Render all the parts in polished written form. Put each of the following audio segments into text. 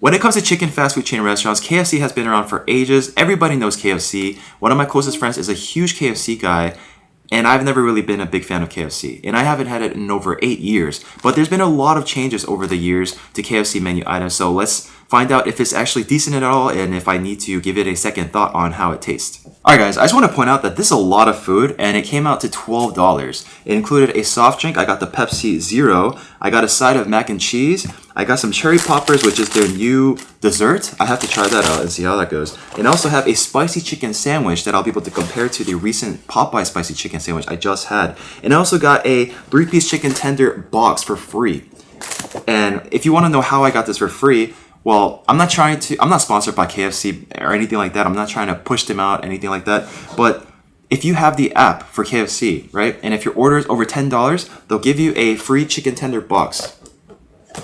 When it comes to chicken fast food chain restaurants, KFC has been around for ages. Everybody knows KFC. One of my closest friends is a huge KFC guy, and I've never really been a big fan of KFC. And I haven't had it in over 8 years. But there's been a lot of changes over the years to KFC menu items, so let's find out if it's actually decent at all and if I need to give it a second thought on how it tastes. Alright guys, I just want to point out that this is a lot of food and it came out to $12. It included a soft drink. I got the Pepsi Zero. I got a side of mac and cheese. I got some cherry poppers, which is their new dessert. I have to try that out and see how that goes. And I also have a spicy chicken sandwich that I'll be able to compare to the recent Popeye spicy chicken sandwich I just had. And I also got a 3-piece chicken tender box for free. And if you want to know how I got this for free, well, I'm not sponsored by KFC or anything like that. I'm not trying to push them out, anything like that. But if you have the app for KFC, right? And if your order is over $10, they'll give you a free chicken tender box.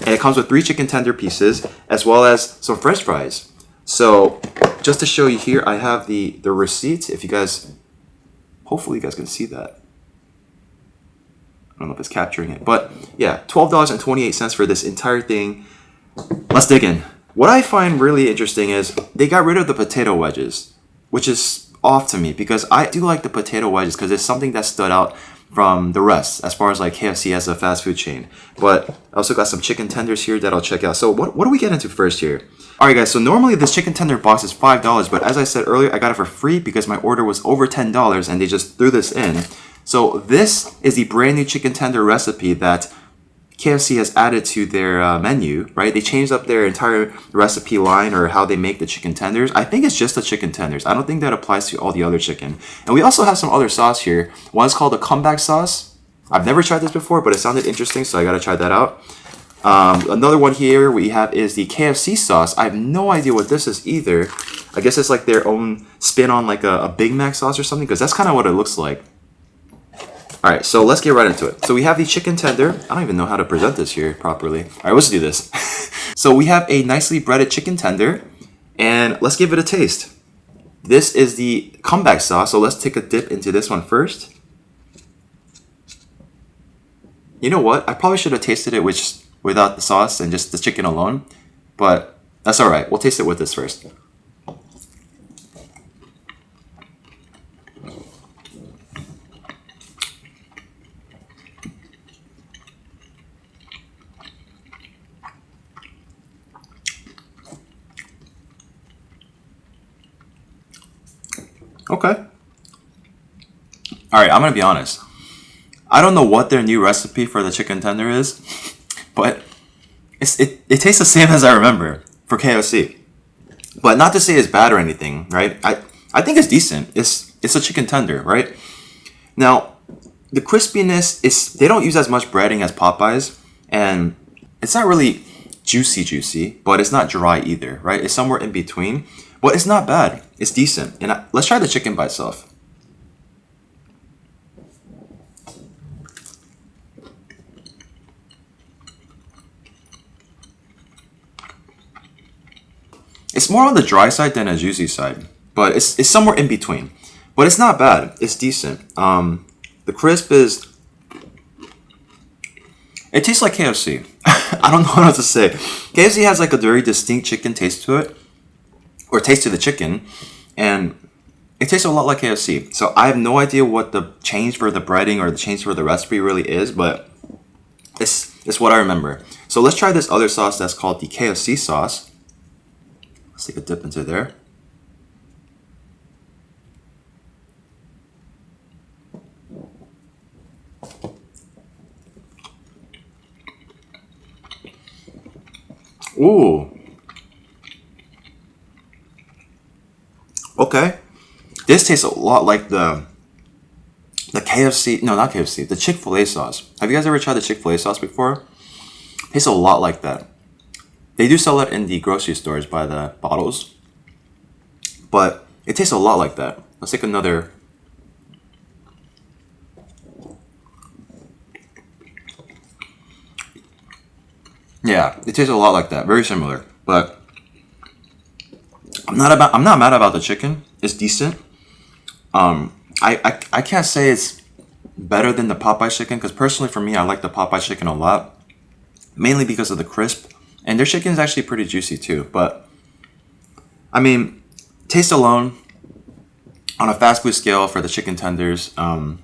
And it comes with 3 chicken tender pieces as well as some french fries. So just to show you here, I have the receipt. If you guys, hopefully you guys can see that. I don't know if it's capturing it, but yeah, $12.28 for this entire thing. Let's dig in. What I find really interesting is they got rid of the potato wedges, which is off to me because I do like the potato wedges because it's something that stood out from the rest as far as like KFC as a fast food chain. But I also got some chicken tenders here that I'll check out. So what do we get into first here? Alright guys, so normally this chicken tender box is $5, but as I said earlier, I got it for free because my order was over $10 and they just threw this in. So this is the brand new chicken tender recipe that KFC has added to their menu, right? They changed up their entire recipe line or how they make the chicken tenders. I think it's just the chicken tenders. I don't think that applies to all the other chicken. And we also have some other sauce here. One is called the comeback sauce. I've never tried this before, but it sounded interesting, so I gotta try that out. Another one here we have is the KFC sauce. I have no idea what this is either. I guess it's like their own spin on like a Big Mac sauce or something, because that's kind of what it looks like. Alright, so let's get right into it. So we have the chicken tender. I don't even know how to present this here properly. Alright, let's do this. So we have a nicely breaded chicken tender, and let's give it a taste. This is the comeback sauce, so let's take a dip into this one first. You know what? I probably should have tasted it without the sauce and just the chicken alone, but that's alright. We'll taste it with this first. Okay. Alright, I'm gonna be honest. I don't know what their new recipe for the chicken tender is, but it tastes the same as I remember for KFC. But not to say it's bad or anything, right? I think it's decent. It's a chicken tender, right? Now, the crispiness is, they don't use as much breading as Popeyes, and it's not really juicy, but it's not dry either, right? It's somewhere in between. But it's not bad. It's decent. And let's try the chicken by itself. It's more on the dry side than a juicy side, but it's somewhere in between. But it's not bad. It's decent. The crisp is... It tastes like KFC. I don't know what else to say. KFC has like a very distinct chicken taste to it. Or taste to the chicken, and it tastes a lot like KFC. So I have no idea what the change for the breading or the change for the recipe really is, but it's what I remember. So let's try this other sauce that's called the KFC sauce. Let's take a dip into there. Ooh. Okay, this tastes a lot like the KFC, no, not KFC, the Chick-fil-A sauce. Have you guys ever tried the Chick-fil-A sauce before? It tastes a lot like that. They do sell it in the grocery stores by the bottles, but it tastes a lot like that. Let's take another. Yeah, it tastes a lot like that, very similar, but I'm not mad about the chicken. It's decent. I can't say it's better than the Popeye chicken because personally for me I like the Popeye chicken a lot, mainly because of the crisp And their chicken is actually pretty juicy too. But I mean, taste alone, on a fast food scale for the chicken tenders, I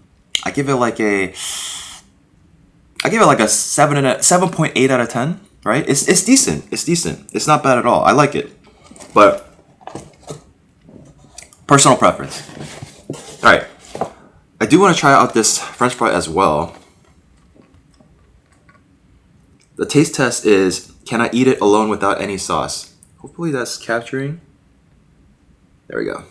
give it like a 7.8 out of 10. Right? It's decent. It's decent. It's not bad at all. I like it. But personal preference. All right. I do want to try out this French fry as well. The taste test is, can I eat it alone without any sauce? Hopefully that's capturing. There we go.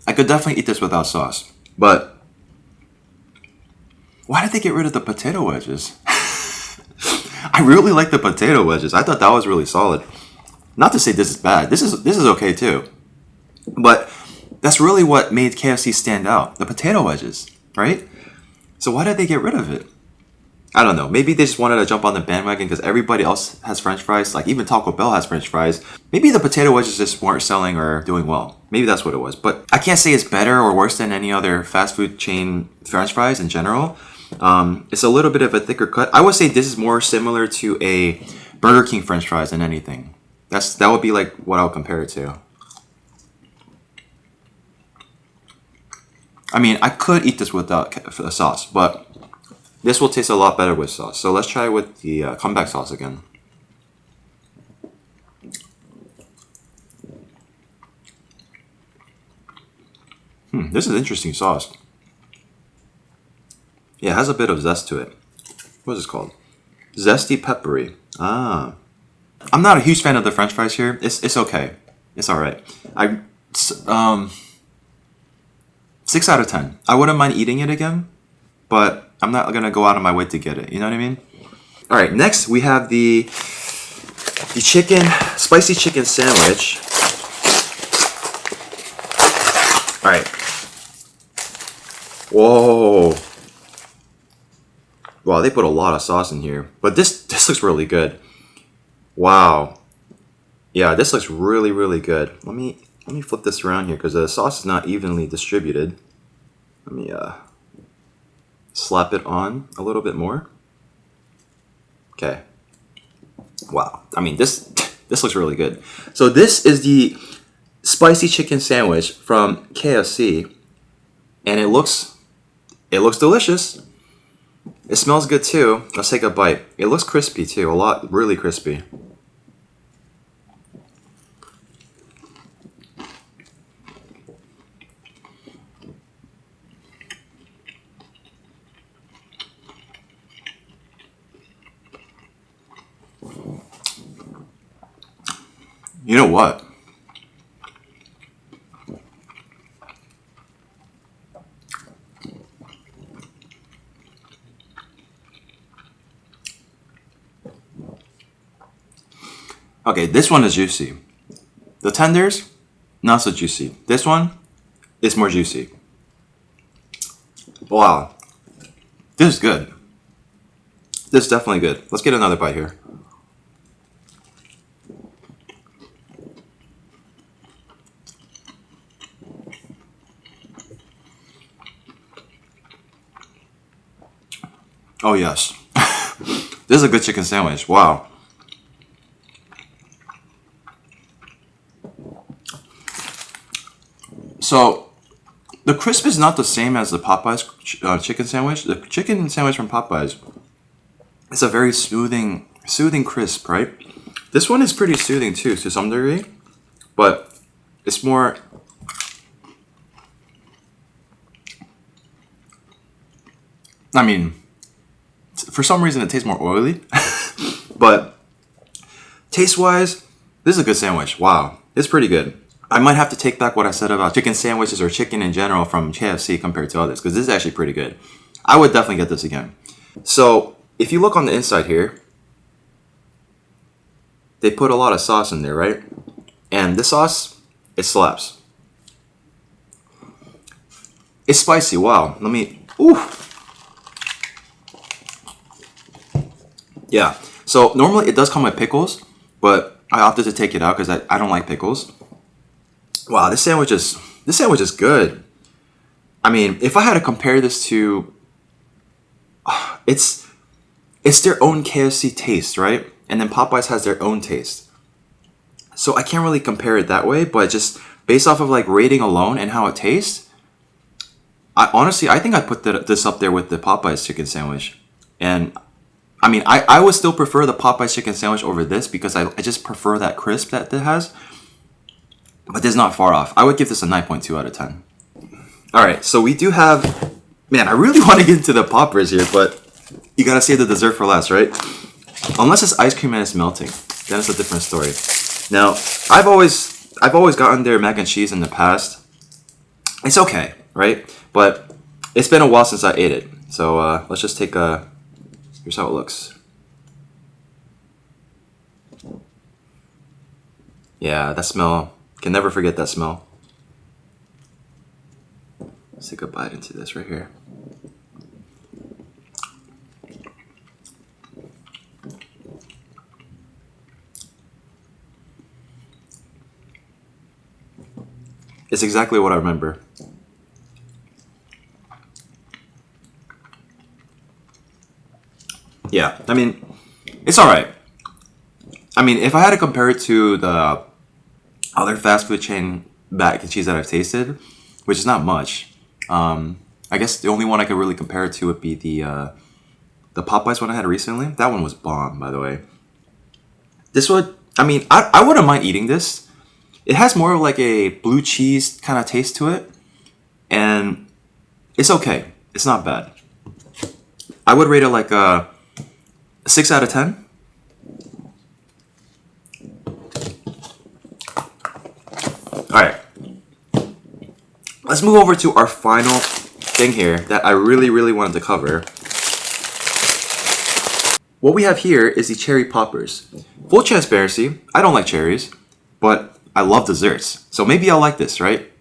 I could definitely eat this without sauce, but why did they get rid of the potato wedges? I really like the potato wedges. I thought that was really solid. Not to say this is bad. This is okay too. But that's really what made KFC stand out. The potato wedges, right? So why did they get rid of it? I don't know. Maybe they just wanted to jump on the bandwagon because everybody else has French fries. Like even Taco Bell has French fries. Maybe the potato wedges just weren't selling or doing well. Maybe that's what it was. But I can't say it's better or worse than any other fast food chain French fries in general. It's a little bit of a thicker cut. I would say this is more similar to a Burger King French fries than anything. That would be like what I would compare it to. I mean, I could eat this without a sauce, but this will taste a lot better with sauce. So let's try with the comeback sauce again. This is interesting sauce. Yeah, it has a bit of zest to it. What is this called? Zesty peppery. Ah. I'm not a huge fan of the French fries here. It's okay. It's alright. 6 out of 10. I wouldn't mind eating it again, but I'm not gonna go out of my way to get it. You know what I mean? Alright, next we have the spicy chicken sandwich. Alright. Whoa. Wow, they put a lot of sauce in here. But this looks really good. Wow. Yeah, this looks really, really good. Let me flip this around here because the sauce is not evenly distributed. Let me slap it on a little bit more. Okay. Wow. I mean, this looks really good. So this is the spicy chicken sandwich from KFC, and it looks delicious. It smells good too. Let's take a bite. It looks crispy too, really crispy. You know what? Okay, this one is juicy. The tenders, not so juicy. This one is more juicy. Wow. This is good. This is definitely good. Let's get another bite here. Oh yes. This is a good chicken sandwich. Wow. So, the crisp is not the same as the Popeyes chicken sandwich. The chicken sandwich from Popeyes is a very soothing crisp, right? This one is pretty soothing too, to some degree, but it's more. I mean, for some reason it tastes more oily, but taste-wise, this is a good sandwich. Wow, it's pretty good. I might have to take back what I said about chicken sandwiches or chicken in general from KFC compared to others, because this is actually pretty good. I would definitely get this again. So, if you look on the inside here, they put a lot of sauce in there, right? And this sauce, it slaps. It's spicy, wow. Ooh. Yeah, so normally it does come with pickles, but I opted to take it out because I don't like pickles. Wow, this sandwich is good. I mean, if I had to compare this to, it's their own KFC taste, right? And then Popeyes has their own taste. So I can't really compare it that way, but just based off of like rating alone and how it tastes, I think I put this up there with the Popeyes chicken sandwich. And I mean, I would still prefer the Popeyes chicken sandwich over this because I just prefer that crisp that it has. But this is not far off. I would give this a 9.2 out of 10. All right, so we do have, man, I really want to get into the poppers here, but you gotta save the dessert for last, right? Unless it's ice cream and it's melting, then it's a different story. Now, I've always gotten their mac and cheese in the past. It's okay, right? But it's been a while since I ate it. So let's just take a, here's how it looks. Yeah, that smell, can never forget that smell. Let's take a bite into this right here. It's exactly what I remember. Yeah, I mean, it's alright. I mean, if I had to compare it to the other fast food chain mac and cheese that I've tasted, which is not much, I guess the only one I could really compare it to would be the Popeyes one I had recently. That one was bomb, by the way. This one, I mean, I wouldn't mind eating this. It has more of like a blue cheese kind of taste to it, and it's okay. It's not bad. I would rate it like a 6 out of 10. All right. Let's move over to our final thing here that I really, really wanted to cover. What we have here is the cherry poppers. Full transparency, I don't like cherries, but I love desserts. So maybe I'll like this, right?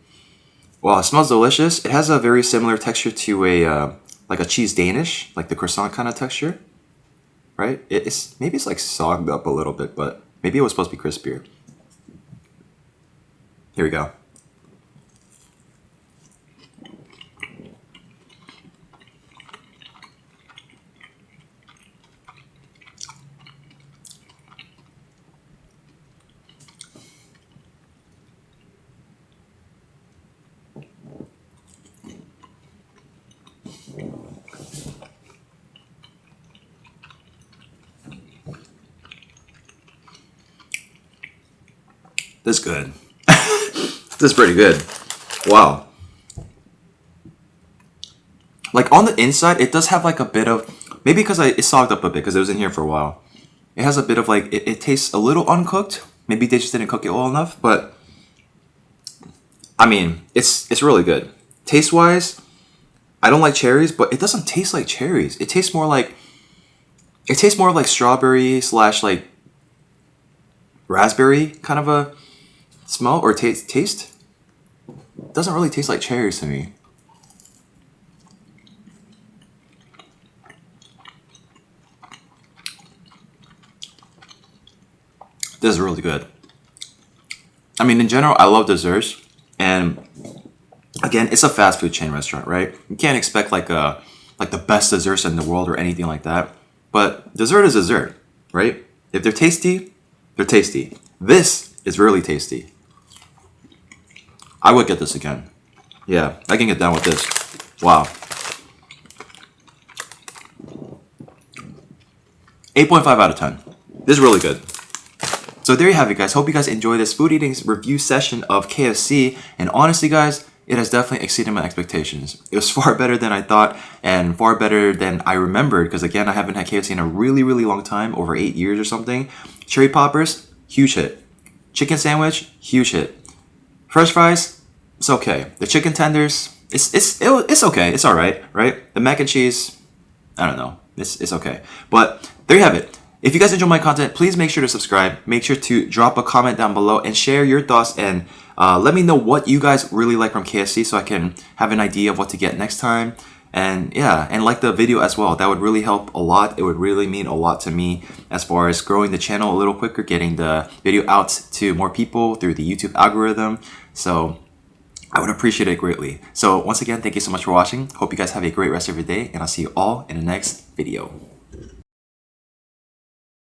Well, it smells delicious. It has a very similar texture to a like a cheese Danish, like the croissant kind of texture, right? Maybe it's like sogged up a little bit, but maybe it was supposed to be crispier. Here we go. This is good. This is pretty good. Wow. Like on the inside, it does have like a bit of, maybe because it's sogged up a bit because it was in here for a while. It has a bit of like, it tastes a little uncooked. Maybe they just didn't cook it well enough, but I mean, it's really good. Taste wise, I don't like cherries, but it doesn't taste like cherries. It tastes more like strawberry / like raspberry kind of a smell or taste. It doesn't really taste like cherries to me. This is really good. I mean, in general, I love desserts, and again, it's a fast food chain restaurant, right? You can't expect like the best desserts in the world or anything like that. But dessert is dessert, right? If they're tasty, they're tasty. This is really tasty. I would get this again. Yeah, I can get down with this. Wow. 8.5 out of 10. This is really good. So there you have it, guys. Hope you guys enjoyed this food eating review session of KFC. And honestly, guys, it has definitely exceeded my expectations. It was far better than I thought and far better than I remembered because, again, I haven't had KFC in a really, really long time, over 8 years or something. Cherry poppers, huge hit. Chicken sandwich, huge hit. French fries, it's okay. The chicken tenders, it's okay. It's all right, right? The mac and cheese, I don't know. It's okay. But there you have it. If you guys enjoy my content, please make sure to subscribe. Make sure to drop a comment down below and share your thoughts and let me know what you guys really like from KFC so I can have an idea of what to get next time. And yeah, and like the video as well. That would really help a lot. It would really mean a lot to me as far as growing the channel a little quicker, getting the video out to more people through the YouTube algorithm. So I would appreciate it greatly. So once again, thank you so much for watching. Hope you guys have a great rest of your day, and I'll see you all in the next video.